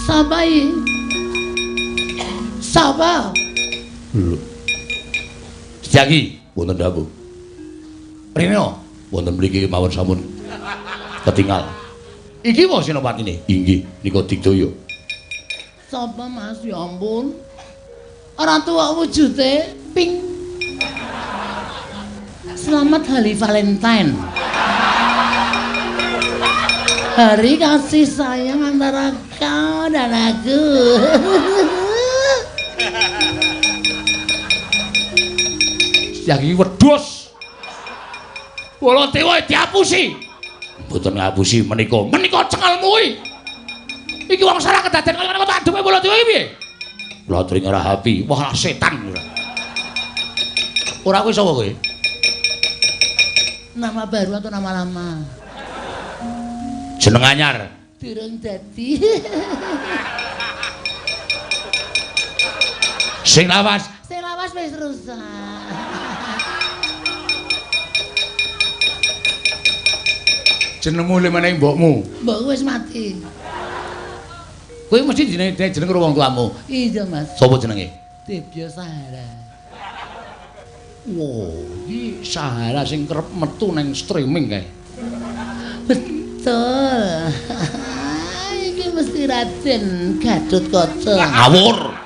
Sapa iki? Sapa? Lho. Jagi wonten dawuh. Rino wonten mriki mawon sampun ketinggal. Iki wae senopatine. Inggih, nika Digdaya. Sapa Mas? Ya ampun. Ora tuwa wujude pink. Selamat Hari Valentine. Hari kasih sayang antara kau dan aku. Jagi wedhus. Wala dewa diapusi. Mboten ngapusi menika cengelmu iki. Iki wong salah kedaden kaya ngono tak adume wala dewa iki piye? Kula aturi ora hapi. Wah setan. Ora kowe sapa kowe? Nama baru atau nama lama? Jeneng anyar. Durung dadi. Sing lawas. Sing lawas wis rusak. Jenengmu le meneh mbokmu. Mbokku wis mati. Kowe mesti jeneng karo wong tuamu. Iya, Mas. Sapa jenenge? Debyo Sahara. Wow, iki Sahara sing kerep metu nang streaming kae. Betul. Iki mesti Raden Gatotkaca. Ngawur.